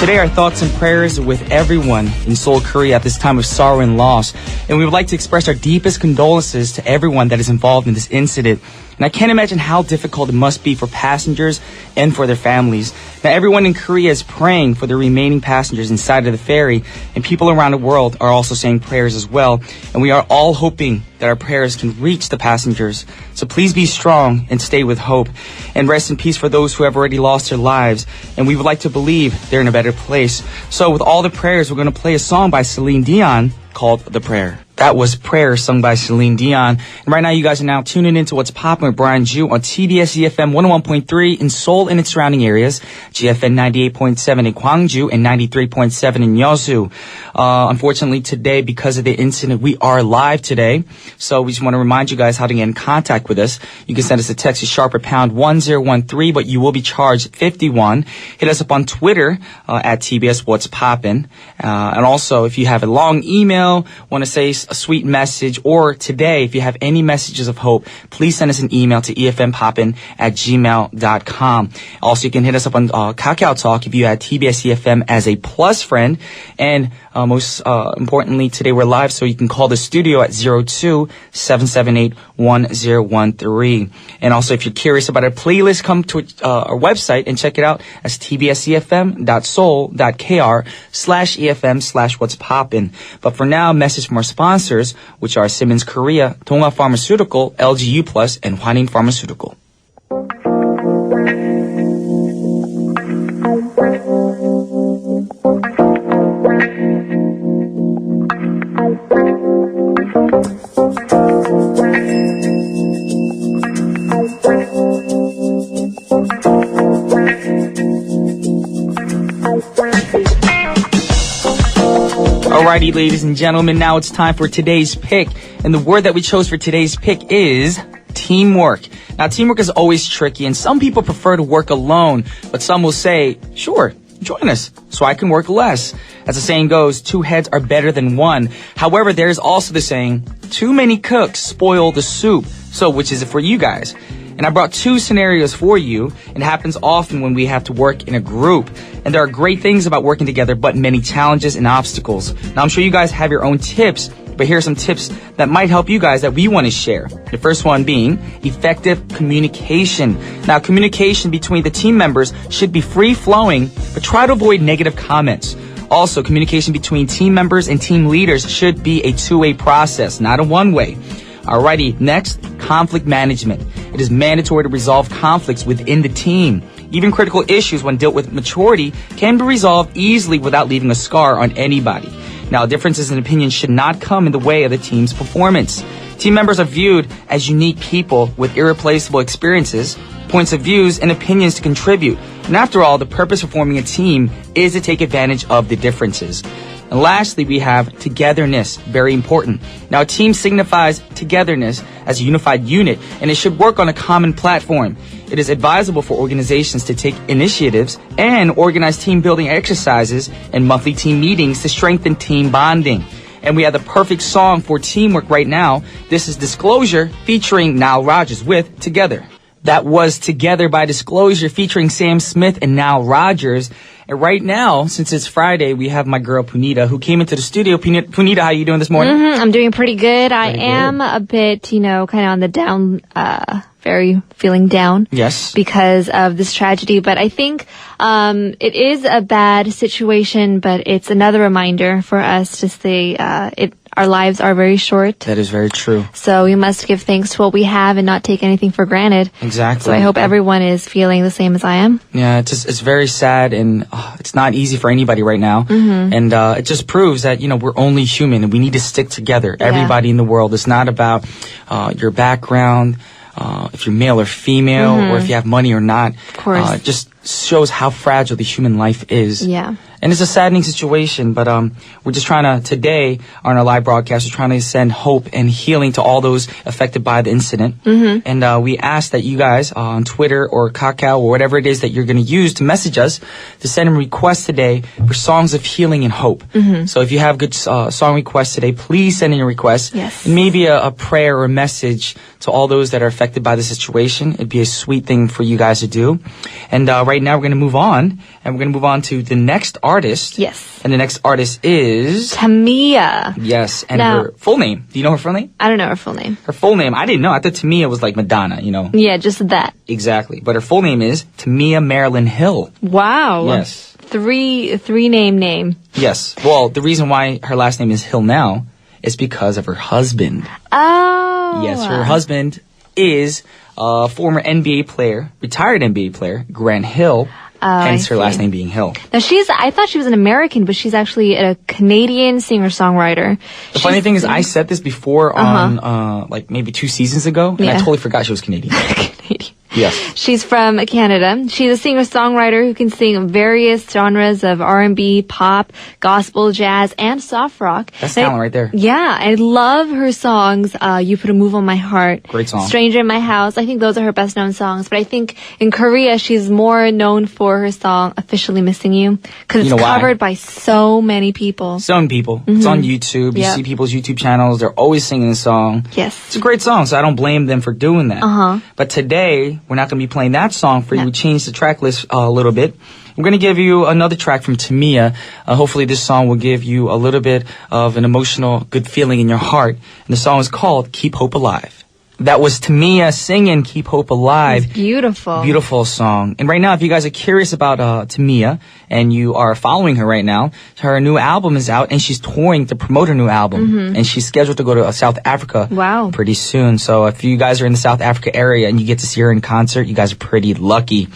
Today, our thoughts and prayers are with everyone in Seoul, Korea at this time of sorrow and loss. And we would like to express our deepest condolences to everyone that is involved in this incident. And I can't imagine how difficult it must be for passengers and for their families. Now, everyone in Korea is praying for the remaining passengers inside of the ferry, and people around the world are also saying prayers as well. And we are all hoping that our prayers can reach the passengers. So please be strong and stay with hope. And rest in peace for those who have already lost their lives. And we would like to believe they're in a better place. So with all the prayers, we're going to play a song by Celine Dion called The Prayer. That was Prayer, sung by Celine Dion. And right now, you guys are now tuning into What's Poppin' with Brian Ju on TBS efm 101.3 in Seoul and its surrounding areas, GFN 98.7 in Gwangju, and 93.7 in Yeosu. Unfortunately, today, because of the incident, we are live today. So we just want to remind you guys how to get in contact with us. You can send us a text to sharp or pound 1013, but you will be charged 51. Hit us up on Twitter at TBS What's Poppin'. And also, if you have a long email, want to say a sweet message, or today, if you have any messages of hope, please send us an email to efmpoppin@gmail.com. Also, you can hit us up on Kakao Talk if you add TBS EFM as a plus friend. And most importantly, today we're live, so you can call the studio at 02-778-1013. And also, if you're curious about our playlist, come to our website and check it out as tbsefm.soul.kr/efm/what's poppin'. But for now, message from our sponsors, which are Simmons Korea, Dongha Pharmaceutical, LGU Plus, and Hwanin Pharmaceutical. Alrighty, ladies and gentlemen, now it's time for today's pick. And the word that we chose for today's pick is teamwork. Now, teamwork is always tricky, and some people prefer to work alone, but some will say, sure, join us so I can work less. As the saying goes, two heads are better than one. However, there is also the saying, too many cooks spoil the soup. So which is it for you guys? And I brought two scenarios for you. It happens often when we have to work in a group. And there are great things about working together, but many challenges and obstacles. Now, I'm sure you guys have your own tips, but here are some tips that might help you guys that we want to share. The first one being effective communication. Now, communication between the team members should be free-flowing, but try to avoid negative comments. Also, communication between team members and team leaders should be a two-way process, not a one-way. Alrighty, next, conflict management. It is mandatory to resolve conflicts within the team. Even critical issues, when dealt with maturity, can be resolved easily without leaving a scar on anybody. Now, differences in opinion should not come in the way of the team's performance. Team members are viewed as unique people with irreplaceable experiences, points of views, and opinions to contribute. And after all, the purpose of forming a team is to take advantage of the differences. And lastly, we have togetherness, very important. Now, a team signifies togetherness as a unified unit, and it should work on a common platform. It is advisable for organizations to take initiatives and organize team building exercises and monthly team meetings to strengthen team bonding. And we have the perfect song for teamwork right now. This is Disclosure featuring Nile Rodgers with Together. That was Together by Disclosure featuring Sam Smith and Nile Rodgers. And right now, since it's Friday, we have my girl Punita who came into the studio. Punita, how are you doing this morning? I'm doing pretty good. I am a bit, kind of on the down, very feeling down. Yes. Because of this tragedy. But I think it is a bad situation, but it's another reminder for us to say our lives are very short. That is very true. So we must give thanks to what we have and not take anything for granted. Exactly. So I hope everyone is feeling the same as I am. Yeah, it's very sad, and it's not easy for anybody right now. And it just proves that, we're only human and we need to stick together. Yeah. Everybody in the world. It's not about your background, if you're male or female, or if you have money or not. Of course. It just shows how fragile the human life is. Yeah. And it's a saddening situation, but we're just trying to, today, on our live broadcast, we're trying to send hope and healing to all those affected by the incident. And we ask that you guys on Twitter or Kakao or whatever it is that you're going to use to message us, to send a request today for songs of healing and hope. So if you have good song requests today, please send in your requests. Yes. And maybe a prayer or a message to all those that are affected by the situation. It'd be a sweet thing for you guys to do. And right now we're going to move on, and we're going to move on to the next artist. Yes. And the next artist is... Tamia. Yes, and Now- her full name. Do you know her full name? I don't know her full name. Her full name, I didn't know. I thought Tamia was like Madonna, you know. Yeah, just that. Exactly. But her full name is Tamia Marilyn Hill. Wow. Yes. Three name. Yes. Well, the reason why her last name is Hill now is because of her husband. Oh. Yes, her husband is a former NBA player, retired NBA player, Grant Hill. Hence her last name being Hill. Now I thought she was an American, but she's actually a Canadian singer-songwriter. The funny thing is, I said this before on, like maybe 2 seasons ago, and I totally forgot she was Canadian. Canadian. Yes. She's from Canada. She's a singer-songwriter who can sing various genres of R&B, pop, gospel, jazz, and soft rock. That's talent right there. Yeah, I love her songs. You Put a Move on My Heart. Great song. Stranger in My House. I think those are her best-known songs. But I think in Korea, she's more known for her song Officially Missing You, because it's covered by so many people. So many people. It's on YouTube. You see people's YouTube channels. They're always singing the song. Yes. It's a great song, so I don't blame them for doing that. But today, we're not going to be playing that song for you. We changed the track list a little bit. We're going to give you another track from Tamia. Hopefully this song will give you a little bit of an emotional, good feeling in your heart. And the song is called Keep Hope Alive. That was Tamia singing Keep Hope Alive. It's beautiful. Beautiful song. And right now, if you guys are curious about Tamia and you are following her right now, her new album is out and she's touring to promote her new album. And she's scheduled to go to South Africa pretty soon. So if you guys are in the South Africa area and you get to see her in concert, you guys are pretty lucky.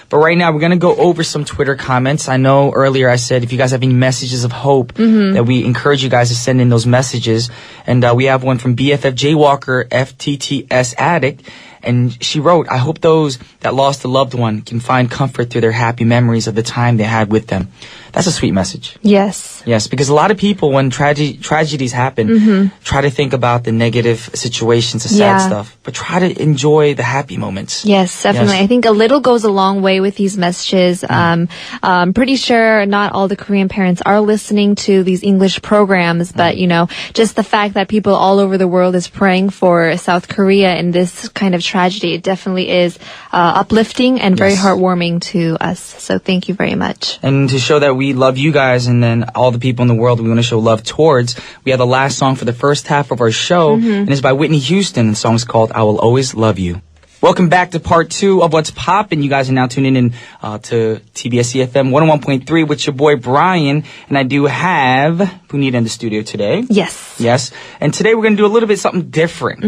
But right now, we're going to go over some Twitter comments. I know earlier I said if you guys have any messages of hope, that we encourage you guys to send in those messages. And we have one from BFF Jaywalker, FTTS Addict. And she wrote, I hope those that lost a loved one can find comfort through their happy memories of the time they had with them. That's a sweet message. Yes. Yes, because a lot of people, when tragedies happen, try to think about the negative situations, the sad stuff, but try to enjoy the happy moments. Yes, definitely. Yes. I think a little goes a long way with these messages. I'm pretty sure not all the Korean parents are listening to these English programs, but, you know, just the fact that people all over the world is praying for South Korea in this kind of tragedy, it definitely is uplifting and very heartwarming to us. So thank you very much. And to show that we love you guys and then all the people in the world we want to show love towards, we have the last song for the first half of our show, and it's by Whitney Houston. The song is called I Will Always Love You. Welcome back to part 2 of What's Poppin'. You guys are now tuning in to TBS efm 101.3 with your boy Brian, and I do have Punita in the studio today. Yes. Yes. And today we're going to do a little bit something different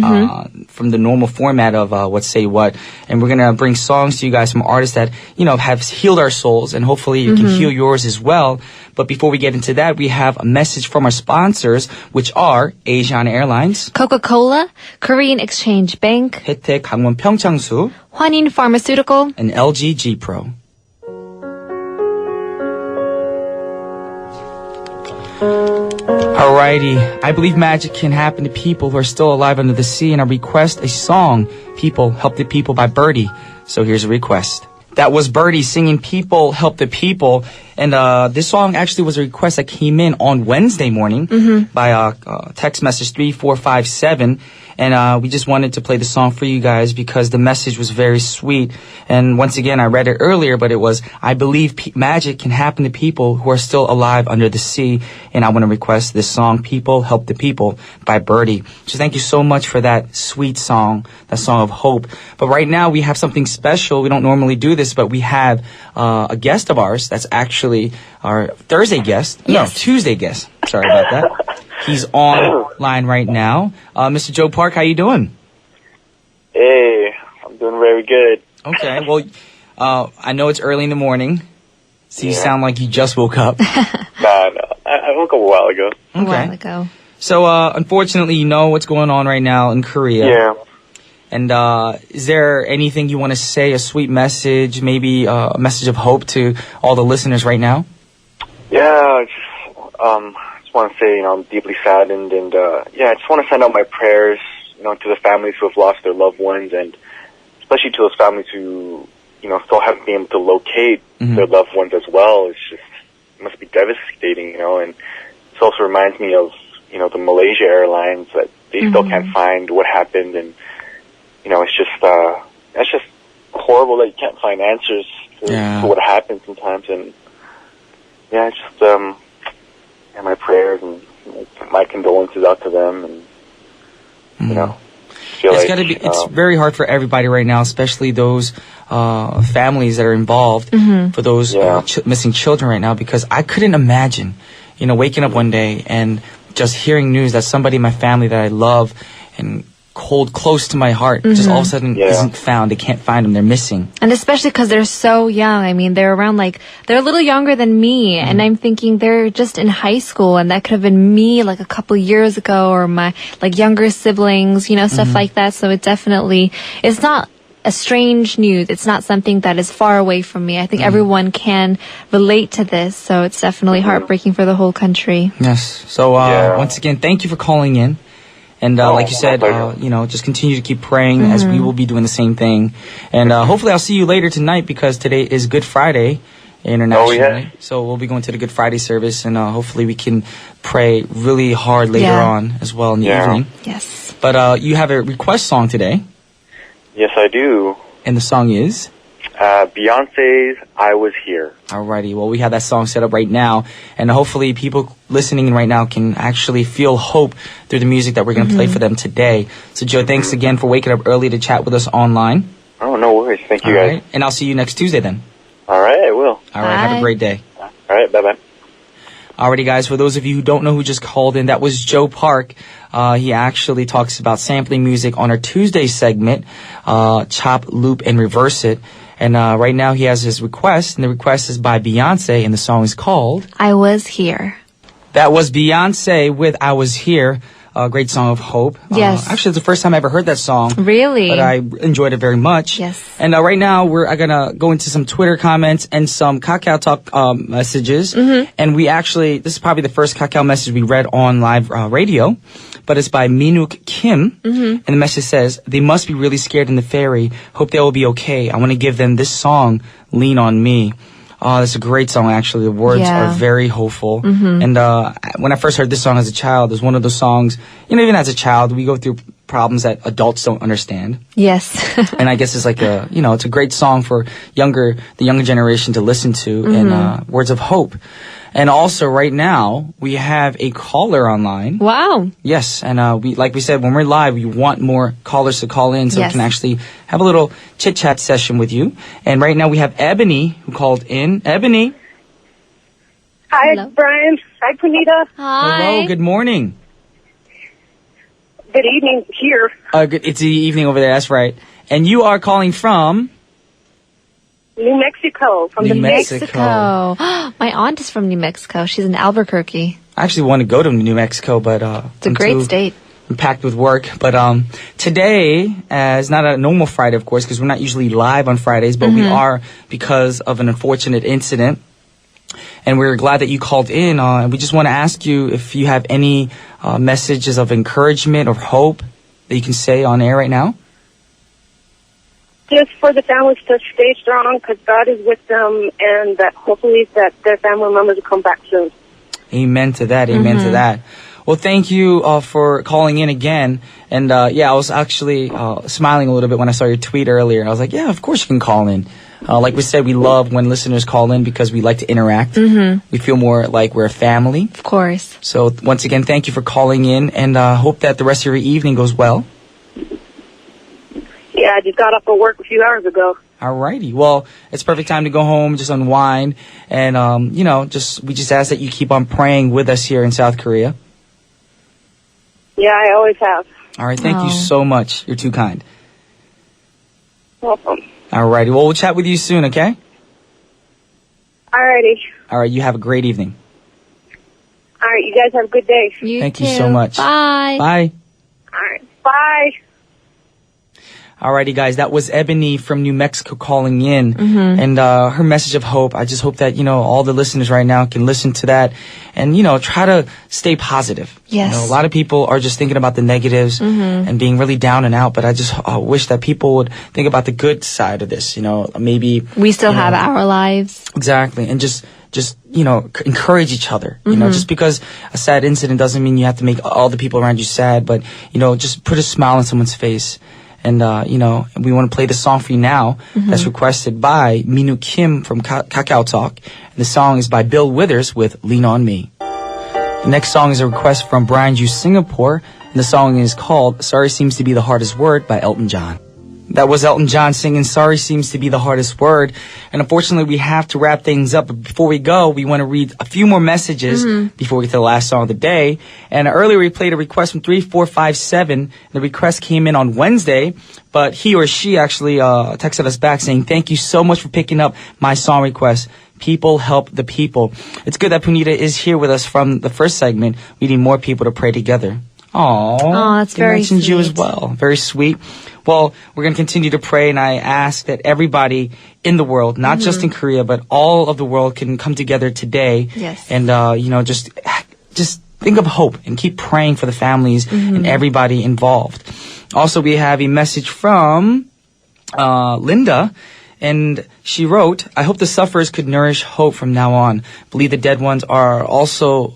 from the normal format of What Say What. And we're going to bring songs to you guys from artists that, you know, have healed our souls, and hopefully you can heal yours as well. But before we get into that, we have a message from our sponsors, which are Asiana Airlines, Coca-Cola, Korean Exchange Bank, 혜택 강원 평창수, Hwanin Pharmaceutical, and LG G Pro. Alrighty, I believe magic can happen to people who are still alive under the sea, and I request a song, People Help the People by Birdie. So here's a request. That was Birdie singing People Help the People. And this song actually was a request that came in on Wednesday morning by text message 3457. And we just wanted to play the song for you guys because the message was very sweet. And once again, I read it earlier, but it was, I believe magic can happen to people who are still alive under the sea. And I want to request this song, People Help the People by Birdie. So thank you so much for that sweet song, that song of hope. But right now we have something special. We don't normally do this, but we have a guest of ours that's actually our Thursday guest. Yes. No, Tuesday guest. Sorry about that. He's online right now. Mr. Joe Park, how you doing? Hey, I'm doing very good. Okay, well, I know it's early in the morning, so you sound like you just woke up. No, I woke up a while ago. a while ago. So, unfortunately, you know what's going on right now in Korea. Yeah. And is there anything you want to say, a sweet message, maybe a message of hope to all the listeners right now? Yeah, just want to say, I'm deeply saddened, and I just want to send out my prayers, to the families who have lost their loved ones, and especially to those families who, still haven't been able to locate their loved ones as well. It must be devastating, and this also reminds me of, the Malaysia Airlines that they still can't find what happened, and, it's just horrible that you can't find answers to what happened sometimes. And yeah, it's just and my prayers and my condolences out to them, and you know. It's very hard for everybody right now, especially those families that are involved for those missing children right now, because I couldn't imagine, waking up one day and just hearing news that somebody in my family that I love and hold close to my heart just all of a sudden isn't found. They can't find them. They're missing. And especially because they're so young. I mean, they're around they're a little younger than me. And I'm thinking they're just in high school, and that could have been me like a couple years ago, or my younger siblings, stuff like that. So it's not a strange news. It's not something that is far away from me. I think everyone can relate to this. So it's definitely heartbreaking for the whole country. Yes. So once again, thank you for calling in. And like you said, just continue to keep praying as we will be doing the same thing. And hopefully I'll see you later tonight, because today is Good Friday internationally. Oh, yeah. So we'll be going to the Good Friday service, and hopefully we can pray really hard later on as well in the evening. Yes. But you have a request song today. Yes, I do. And the song is? Beyonce's I Was Here. Alrighty, well, we have that song set up right now, and hopefully people listening in right now can actually feel hope through the music that we're going to play for them today. So, Joe, thanks again for waking up early to chat with us online. Oh, no worries. Thank you, guys. Right. And I'll see you next Tuesday then. All right, I will. All right, have a great day. All right, bye-bye. Alrighty, guys, for those of you who don't know who just called in, that was Joe Park. He actually talks about sampling music on our Tuesday segment, Chop, Loop, and Reverse It. And right now he has his request, and the request is by Beyonce, and the song is called I Was Here. That was Beyonce with I Was Here, a great song of hope. Yes. Actually, it's the first time I ever heard that song. Really? But I enjoyed it very much. Yes. And right now I'm going to go into some Twitter comments and some Kakao Talk messages. And this is probably the first Kakao message we read on live radio. But it's by Minuk Kim. And the message says, they must be really scared in the ferry. Hope they will be okay. I want to give them this song, Lean on Me. Oh, that's a great song, actually. The words are very hopeful. And when I first heard this song as a child, it was one of those songs, even as a child, we go through problems that adults don't understand. Yes. And I guess it's like it's a great song for the younger generation to listen to, and words of hope. And also, right now, we have a caller online. Wow. Yes, and like we said, when we're live, we want more callers to call in so we can actually have a little chit-chat session with you. And right now, we have Ebony, who called in. Ebony. Hi, Hello. Brian. Hi, Punita. Hi. Hello, good morning. Good evening here. It's the evening over there, that's right. And you are calling from? New Mexico. From New the Mexico. My aunt is from New Mexico. She's in Albuquerque. I actually want to go to New Mexico, but It's a great state. I'm packed with work. But today is not a normal Friday, of course, because we're not usually live on Fridays, but we are because of an unfortunate incident. And we're glad that you called in. And we just want to ask you if you have any messages of encouragement or hope that you can say on air right now. Just for the families to stay strong, because God is with them, and that hopefully that their family members will come back soon. Amen to that. Amen to that. Well, thank you for calling in again. And I was actually smiling a little bit when I saw your tweet earlier. I was like, yeah, of course you can call in. Like we said, we love when listeners call in because we like to interact. We feel more like we're a family. Of course. So once again, thank you for calling in, and hope that the rest of your evening goes well. Yeah, I just got off of work a few hours ago. Alrighty. Well, it's perfect time to go home, just unwind, and we just ask that you keep on praying with us here in South Korea. Yeah, I always have. All right. Thank you so much. You're too kind. Welcome. Alrighty. Well, we'll chat with you soon. Okay. Alrighty. All right. You have a great evening. All right, you guys have a good day. Thank you so much. Bye. Bye. All right, bye. Alrighty, guys, that was Ebony from New Mexico calling in, and her message of hope. I just hope that, all the listeners right now can listen to that and, try to stay positive. Yes. A lot of people are just thinking about the negatives and being really down and out, but I just wish that people would think about the good side of this, maybe. We still have our lives. Exactly, and just encourage each other. Just because a sad incident doesn't mean you have to make all the people around you sad, but, just put a smile on someone's face. And, we want to play the song for you now. That's requested by Minu Kim from Kakao Talk. And the song is by Bill Withers with Lean On Me. The next song is a request from Brian Ju Singapore. And the song is called Sorry Seems to Be the Hardest Word by Elton John. That was Elton John singing Sorry Seems to Be the Hardest Word. And unfortunately, we have to wrap things up. But before we go, we want to read a few more messages before we get to the last song of the day. And earlier, we played a request from 3457. The request came in on Wednesday, but he or she actually texted us back saying, thank you so much for picking up my song request. People help the people. It's good that Punita is here with us from the first segment. We need more people to pray together. Oh, that's very sweet. Mentioned you as well. Very sweet. Well, we're going to continue to pray, and I ask that everybody in the world, not just in Korea, but all of the world can come together today. Yes. And, just think of hope and keep praying for the families and everybody involved. Also, we have a message from Linda. And she wrote, I hope the sufferers could nourish hope from now on. Believe the dead ones are also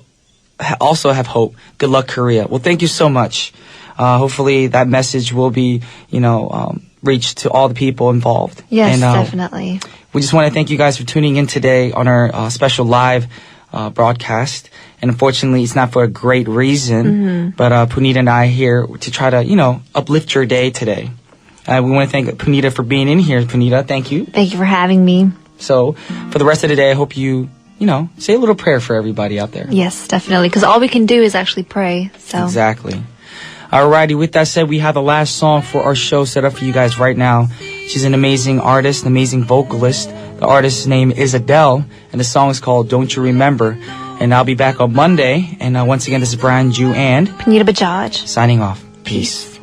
have hope. Good luck, Korea. Well, thank you so much. Hopefully that message will be, reached to all the people involved. Yes, and, definitely. We just want to thank you guys for tuning in today on our special live broadcast. And unfortunately, it's not for a great reason, but Punita and I are here to try to, uplift your day today. We want to thank Punita for being in here. Punita, thank you. Thank you for having me. So for the rest of the day, I hope you say a little prayer for everybody out there. Yes, definitely. Because all we can do is actually pray. So Exactly. Alrighty, with that said, we have the last song for our show set up for you guys right now. She's an amazing artist, an amazing vocalist. The artist's name is Adele, and the song is called Don't You Remember. And I'll be back on Monday. And once again, this is Brian Ju and Punita Bajaj signing off. Peace.